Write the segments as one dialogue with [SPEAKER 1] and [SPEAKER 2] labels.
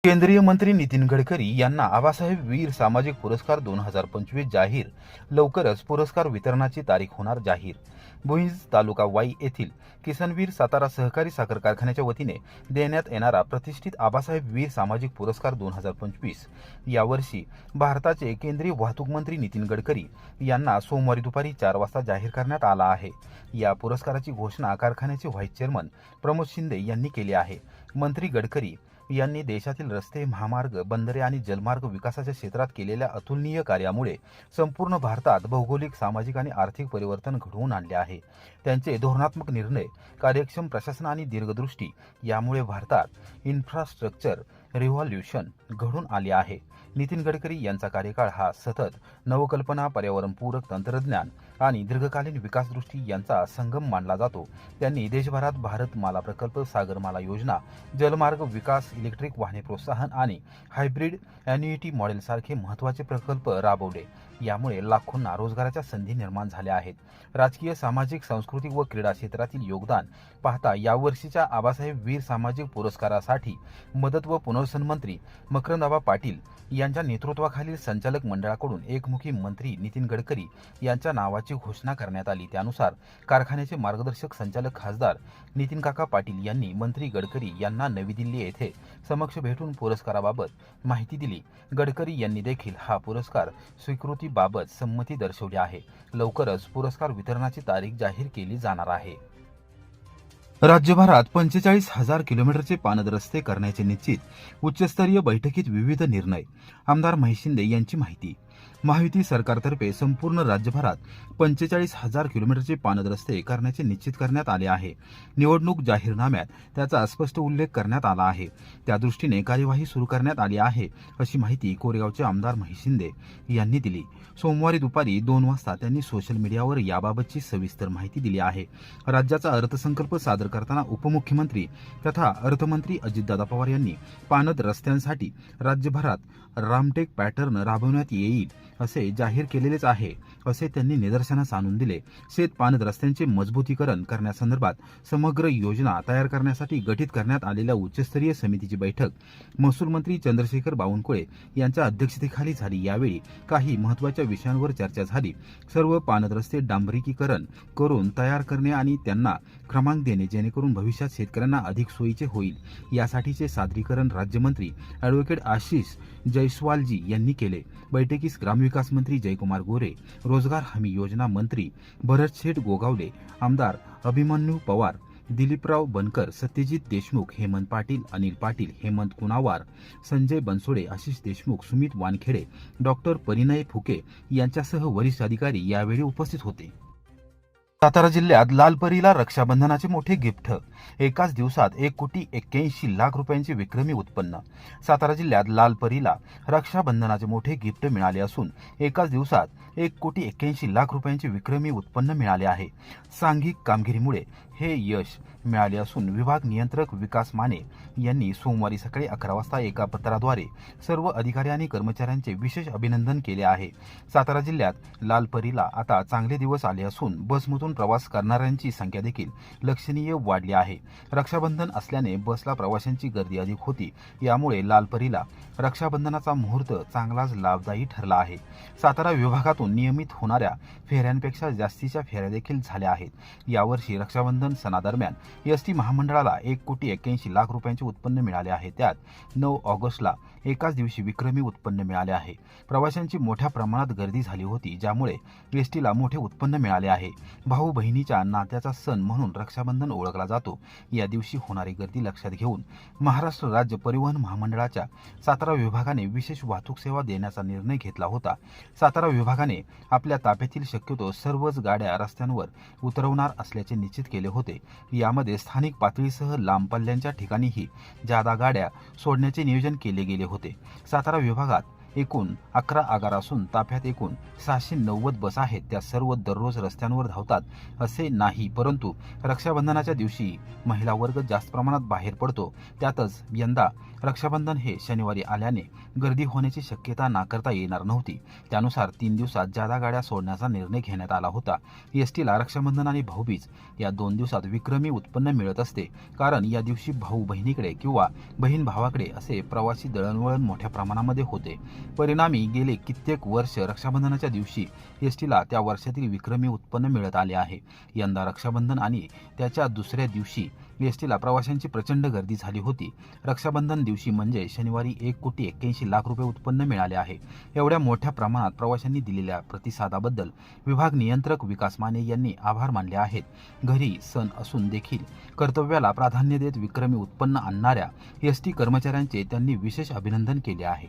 [SPEAKER 1] केंद्रीय मंत्री नितीन गडकरी यांना आबासाहेब वीर सामाजिक पुरस्कार 2025 जाहीर. लवकरच पुरस्कार वितरणाची तारीख होणार जाहीर. भुईंज तालुका वाई येथील किसनवीर सातारा सहकारी साखर कारखान्याच्या वतीने देण्यात येणारा प्रतिष्ठित आबासाहेब वीर सामाजिक पुरस्कार 2025 यावर्षी भारताचे केंद्रीय वाहतूक मंत्री नितीन गडकरी यांना सोमवारी दुपारी 4 वाजता जाहीर करण्यात आला आहे. या पुरस्काराची घोषणा कारखान्याचे व्हाईस चेअरमन प्रमोद शिंदे यांनी केली आहे. मंत्री गडकरी यांनी देशातील रस्ते, महामार्ग, बंदरे आणि जलमार्ग विकासाच्या क्षेत्रात केलेल्या अतुलनीय कार्यामुळे संपूर्ण भारतात भौगोलिक, सामाजिक आणि आर्थिक परिवर्तन घडवून आणले आहे. त्यांचे धोरणात्मक निर्णय, कार्यक्षम प्रशासन आणि दीर्घदृष्टी यामुळे भारतात इन्फ्रास्ट्रक्चर रिव्हॉल्यूशन घडून आले आहे. नितीन गडकरी यांचा कार्यकाळ हा सतत नवकल्पना, पर्यावरणपूरक तंत्रज्ञान आणि दीर्घकालीन विकासदृष्टी यांचा संगम मानला जातो. त्यांनी देशभरात भारतमाला प्रकल्प, सागरमाला योजना, जलमार्ग विकास, इलेक्ट्रिक वाहने प्रोत्साहन आणि हायब्रिड ॲन्युइटी मॉडेलसारखे महत्त्वाचे प्रकल्प राबवले. यामुळे लाखोंना रोजगाराच्या संधी निर्माण झाल्या आहेत. राजकीय, सामाजिक, सांस्कृतिक व क्रीडा क्षेत्रातील योगदान पाहता यावर्षीच्या आबासाहेब वीर सामाजिक पुरस्कारासाठी मदत व पुनर्वसन मंत्री मकरंद पाटील यांच्या नेतृत्वाखालील संचालक मंडळाकडून एकमुखी मंत्री नितीन गडकरी यांच्या नावाची घोषणा करण्यात आली. त्यानुसार कारखान्याचे मार्गदर्शक संचालक खासदार नितीन काका पाटील यांनी मंत्री गडकरी यांना नवी दिल्ली येथे समक्ष भेटून पुरस्काराबाबत माहिती दिली. गडकरी यांनी देखील हा पुरस्कार स्वीकृतीबाबत संमती दर्शवली आहे. लवकरच पुरस्कार वितरणाची तारीख जाहीर केली जाणार आहे. राज्यभरात 45,000 किलोमीटरचे पानद रस्ते करण्याचे निश्चित. उच्चस्तरीय बैठकीत विविध निर्णय. आमदार महेश शिंदे यांची माहिती. महायुती सरकारतर्फे संपूर्ण राज्यभरात 45,000 किलोमीटरचे पानद रस्ते करण्याचे निश्चित करण्यात आले आहे. निवडणूक जाहीरनाम्यात त्याचा स्पष्ट उल्लेख करण्यात आला आहे. त्यादृष्टीने कार्यवाही सुरू करण्यात आली आहे, अशी माहिती कोरेगावचे आमदार महेश शिंदे यांनी दिली. सोमवारी दुपारी 2 वाजता त्यांनी सोशल मीडियावर याबाबतची सविस्तर माहिती दिली आहे. राज्याचा अर्थसंकल्प सादर करताना उपमुख्यमंत्री तथा अर्थमंत्री अजितदादा पवार यांनी पानद रस्त्यांसाठी राज्यभरात रामटेक पॅटर्न राबवण्यात येईल असे जाहीर केलेलेच आहे, असे त्यांनी निदर्शनास आणून दिले. शेत पानद रस्त्यांचे मजबूतीकरण करण्यासंदर्भात समग्र योजना तयार करण्यासाठी गठीत करण्यात आलेल्या उच्चस्तरीय समितीची बैठक महसूल मंत्री चंद्रशेखर बावनकुळे यांच्या अध्यक्षतेखाली झाली. यावेळी काही महत्त्वाच्या विषयांवर चर्चा झाली. सर्व पानद रस्ते डांबरीकरण करून तयार करणे आणि त्यांना क्रमांक देणे, जेणेकरून भविष्यात शेतकऱ्यांना अधिक सोयीचे होईल, यासाठीचे सादरीकरण राज्यमंत्री ॲडव्होकेट आशिष जयस्वालजी यांनी केले. बैठकीस ग्रामविकास मंत्री जयकुमार गोरे, रोजगार हमी योजना मंत्री भरतशेठ गोगावले, आमदार अभिमन्यू पवार, दिलीपराव बनकर, सत्यजित देशमुख, हेमंत पाटील, अनिल पाटील, हेमंत कुणावार, संजय बनसोडे, आशिष देशमुख, सुमित वानखेडे, डॉक्टर परिणय फुके यांच्यासह वरिष्ठ अधिकारी यावेळी उपस्थित होते. सातारा जिल्ह्यात लालपरीला रक्षाबंधनाचे मोठे गिफ्ट. एकाच दिवसात 1,81,00,000 रुपयांचे विक्रमी उत्पन्न. सातारा जिल्ह्यात लालपरीला रक्षाबंधनाचे मोठे गिफ्ट मिळाले असून एकाच दिवसात 1,81,00,000 रुपयांचे विक्रमी उत्पन्न मिळाले आहे. सांघिक कामगिरीमुळे हे यश मिळाले असून विभाग नियंत्रक विकास माने यांनी सोमवारी सकाळी 11 वाजता एका पत्राद्वारे सर्व अधिकारी आणि कर्मचाऱ्यांचे विशेष अभिनंदन केले आहे. सातारा जिल्ह्यात लालपरीला आता चांगले दिवस आले असून बसमधून प्रवास करणाऱ्यांची संख्या देखील लक्षणीय वाढली आहे. रक्षाबंधन असल्याने बसला प्रवाशांची गर्दी अधिक होती. यामुळे लालपरीला रक्षाबंधनाचा मुहूर्त चांगलाच लाभदायी ठरला आहे. सातारा विभागातून नियमित होणाऱ्या फेऱ्यांपेक्षा जास्तीच्या फेऱ्या देखील झाल्या आहेत. यावर्षी रक्षाबंधन सणादरम्यान एसटी महामंडळाला 1,81,00,000 रुपयांचे उत्पन्न मिळाले आहे. त्यात 9 ऑगस्टला एकाच दिवशी विक्रमी उत्पन्न मिळाले आहे. प्रवाशांची मोठ्या प्रमाणात गर्दी झाली होती, ज्यामुळे एसटीला मोठे उत्पन्न मिळाले आहे. भाऊ बहिणीच्या नात्याचा सण म्हणून रक्षाबंधन ओळखला जातो. या दिवशी होणारी गर्दी लक्षात घेऊन महाराष्ट्र राज्य परिवहन महामंडळाच्या सातारा विभागाने विशेष वाहतूक सेवा देण्याचा निर्णय घेतला होता. सातारा विभागाने आपल्या ताफ्यातील शक्यतो सर्वच गाड्या रस्त्यांवर उतरवणार असल्याचे निश्चित केले होते. यामध्ये स्थानिक पातळीसह लांब पल्ल्यांच्या ठिकाणीही जादा गाड्या सोडण्याचे नियोजन केले गेले होते. सातारा विभागात एकूण 11 आगार असून ताफ्यात एकूण 690 बस आहेत. त्या सर्व दररोज रस्त्यांवर धावतात असे नाही, परंतु रक्षाबंधनाच्या दिवशी महिला वर्ग जास्त प्रमाणात बाहेर पडतो. त्यातच यंदा रक्षाबंधन हे शनिवारी आल्याने गर्दी होण्याची शक्यता नाकारता येणार नव्हती. त्यानुसार 3 दिवसात जादा गाड्या सोडण्याचा निर्णय घेण्यात आला होता. एसटीला रक्षाबंधन आणि भाऊबीज या 2 दिवसात विक्रमी उत्पन्न मिळत असते, कारण या दिवशी भाऊ बहिणीकडे किंवा बहीण भावाकडे असे प्रवासी दळणवळण मोठ्या प्रमाणामध्ये होते. परिणामी गेले कित्येक वर्ष रक्षाबंधनाच्या दिवशी एसटीला त्या वर्षातील विक्रमी उत्पन्न मिळत आले आहे. यंदा रक्षाबंधन आणि त्याच्या दुसऱ्या दिवशी एसटीला प्रवाशांची प्रचंड गर्दी झाली होती. रक्षाबंधन दिवशी म्हणजे शनिवारी 1,81,00,000 रुपये उत्पन्न मिळाले आहे. एवढ्या मोठ्या प्रमाणात प्रवाशांनी दिलेल्या प्रतिसादाबद्दल विभाग नियंत्रक विकास माने यांनी आभार मानले आहेत. घरी सण असून देखील कर्तव्याला प्राधान्य देत विक्रमी उत्पन्न आणणाऱ्या एसटी कर्मचाऱ्यांचे त्यांनी विशेष अभिनंदन केले आहे.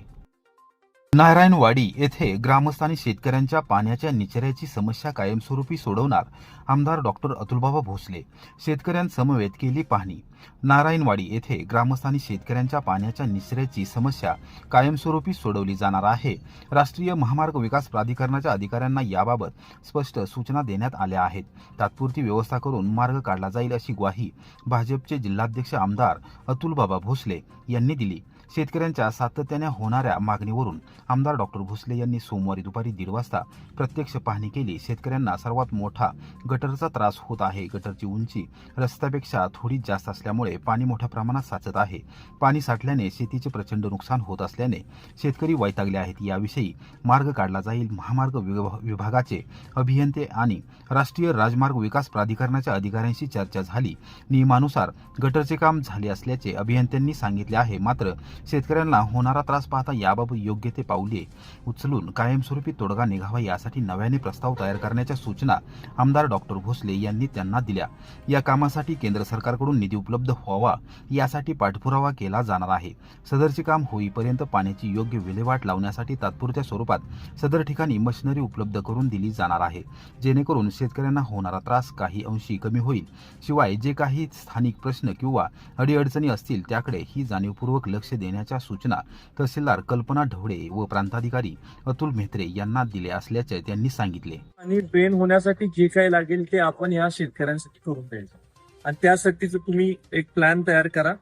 [SPEAKER 1] नारायणवाडी येथे ग्रामस्थ आणि शेतकऱ्यांच्या पाण्याच्या निचऱ्याची समस्या कायमस्वरूपी सोडवणार आमदार डॉक्टर अतुलबाबा भोसले. शेतकऱ्यांसमवेत केली पाहणी. नारायणवाडी येथे ग्रामस्थ आणि शेतकऱ्यांच्या पाण्याच्या निचऱ्याची समस्या कायमस्वरूपी सोडवली जाणार आहे. राष्ट्रीय महामार्ग विकास प्राधिकरणाच्या अधिकाऱ्यांना याबाबत स्पष्ट सूचना देण्यात आल्या आहेत. तात्पुरती व्यवस्था करून मार्ग काढला जाईल अशी ग्वाही भाजपचे जिल्हाध्यक्ष आमदार अतुलबाबा भोसले यांनी दिली. शेतकऱ्यांच्या सातत्याने होणाऱ्या मागणीवरून आमदार डॉक्टर भोसले यांनी सोमवारी दुपारी 1:30 वाजता प्रत्यक्ष पाहणी केली. शेतकऱ्यांना सर्वात मोठा गटरचा त्रास होत आहे. गटरची उंची रस्त्यापेक्षा थोडी जास्त असल्यामुळे पाणी मोठ्या प्रमाणात साचत आहे. पाणी साठल्याने शेतीचे प्रचंड नुकसान होत असल्याने शेतकरी वैतागले आहेत. याविषयी मार्ग काढला जाईल. महामार्ग विभागाचे अभियंते आणि राष्ट्रीय राजमार्ग विकास प्राधिकरणाच्या अधिकाऱ्यांशी चर्चा झाली. नियमानुसार गटरचे काम झाले असल्याचे अभियंत्यांनी सांगितले आहे. मात्र शेतकऱ्यांना होणारा त्रास पाहता याबाबत योग्य ते पाऊले उचलून कायमस्वरूपी तोडगा निघावा यासाठी नव्याने प्रस्ताव तयार करण्याच्या सूचना आमदार डॉक्टर भोसले यांनी त्यांना दिल्या. या कामासाठी केंद्र सरकारकडून निधी उपलब्ध व्हावा यासाठी पाठपुरावा केला जाणार आहे. सदरचे काम होईपर्यंत पाण्याची योग्य विल्हेवाट लावण्यासाठी तात्पुरत्या स्वरूपात सदर ठिकाणी मशिनरी उपलब्ध करून दिली जाणार आहे, जेणेकरून शेतकऱ्यांना होणारा त्रास काही अंशी कमी होईल. शिवाय जे काही स्थानिक प्रश्न किंवा अडीअडचणी असतील त्याकडे ही जाणीवपूर्वक लक्ष देण्याच्या सूचना तहसीलदार कल्पना ढवळे व प्रांताधिकारी अतुल म्हेत्रे यांना दिले असल्याचे त्यांनी सांगितले.
[SPEAKER 2] आणि ड्रेन होण्यासाठी जे काही लागेल ते आपण या शेतकऱ्यांसाठी करून द्यायचं आणि त्यासाठीच तुम्ही एक प्लॅन तयार करा.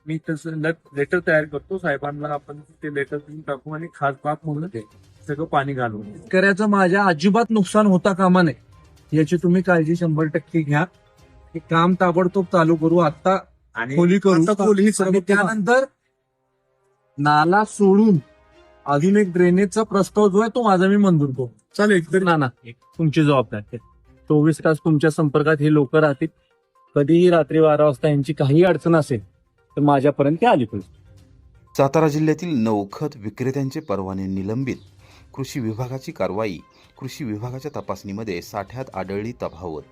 [SPEAKER 2] मी तसं लेटर तयार करतो साहेबांना, आपण ते लेटर देऊन टाकू आणि खास बाप म्हणून ते सगळं पाणी घालू. शेतकऱ्याचं माझ्या अजिबात नुकसान होता कामा नये याची तुम्ही काळजी 100% घ्या. हे काम ताबडतोब चालू करू. आता खोली करू. त्यानंतर नाला सोडून अजून एक ड्रेनेजचा प्रस्ताव जो आहे तो माझा मी मंजूर करतो. चालेल ना तुमची जबाबदारी. 24 तास तुमच्या संपर्कात हे लोक राहतील. कधीही रात्री 12 वाजता यांची काही अडचण असेल तर माझ्यापर्यंत ते आली पाहिजे.
[SPEAKER 1] सातारा जिल्ह्यातील 9 खत विक्रेत्यांचे परवाने निलंबित. कृषी विभागाची कारवाई. कृषी विभागाच्या तपासणीमध्ये साठ्यात आढळली तफावत.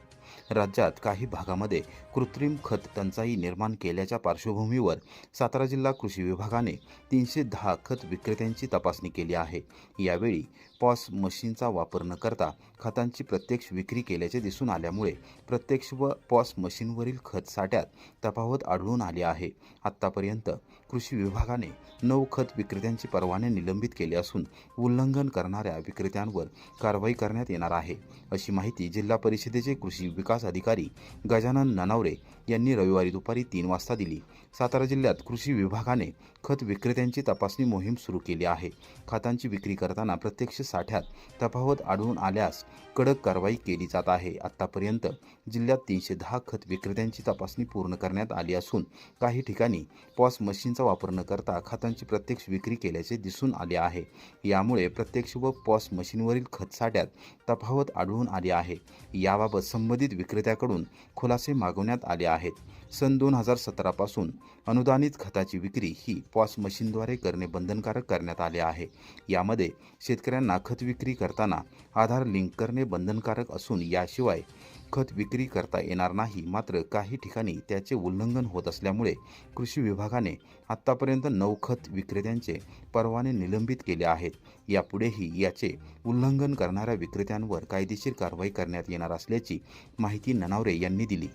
[SPEAKER 1] राज्यात काही भागामध्ये कृत्रिम खत टंचाई निर्माण केल्याच्या पार्श्वभूमीवर सातारा जिल्हा कृषी विभागाने 310 खत विक्रेत्यांची तपासणी केली आहे. यावेळी पॉस मशीनचा वापर न करता खतांची प्रत्यक्ष विक्री केल्याचे दिसून आल्यामुळे प्रत्यक्ष व पॉस मशीनवरील खत साठ्यात तफावत आढळून आली आहे. आत्तापर्यंत कृषी विभागाने 9 खत विक्रेत्यांची परवाने निलंबित केले असून उल्लंघन करणाऱ्या विक्रेत्यांवर कारवाई करण्यात येणार आहे, अशी माहिती जिल्हा परिषदेचे कृषी विकास अधिकारी गजानन ननावरे यांनी रविवारी दुपारी 3 वाजता दिली. सातारा जिल्ह्यात कृषी विभागाने खत विक्रेत्यांची तपासणी मोहीम सुरू केली आहे. खतांची विक्री करताना प्रत्यक्ष साठ्यात तफावत आढळून आल्यास कडक कारवाई केली जात आहे. आतापर्यंत जिल्ह्यात 310 खत विक्रेत्यांची तपासणी पूर्ण करण्यात आली असून काही ठिकाणी पॉस मशीनचा वापर न करता खतांची प्रत्यक्ष विक्री केल्याचे दिसून आले आहे. यामुळे प्रत्यक्ष व पॉस मशीनवरील खत साठ्यात तफावत आढळून आली आहे. याबाबत संबंधित विक्रेत्याकडून खुलासे मागवण्यात आले आहेत. सन 2017 पासून अनुदानित खताची विक्री ही पॉस मशीनद्वारे करणे बंधनकारक करण्यात आले आहे. यामध्ये शेतकऱ्यांना खत विक्री करताना आधार लिंक करणे बंधनकारक असून याशिवाय खत विक्री करता येणार नाही. मात्र काही ठिकाणी त्याचे उल्लंघन होत असल्यामुळे कृषी विभागाने आत्तापर्यंत 9 खत विक्रेत्यांचे परवाने निलंबित केले आहेत. यापुढेही याचे उल्लंघन करणाऱ्या विक्रेत्यांवर कायदेशीर कारवाई करण्यात येणार असल्याची माहिती ननावरे यांनी दिली.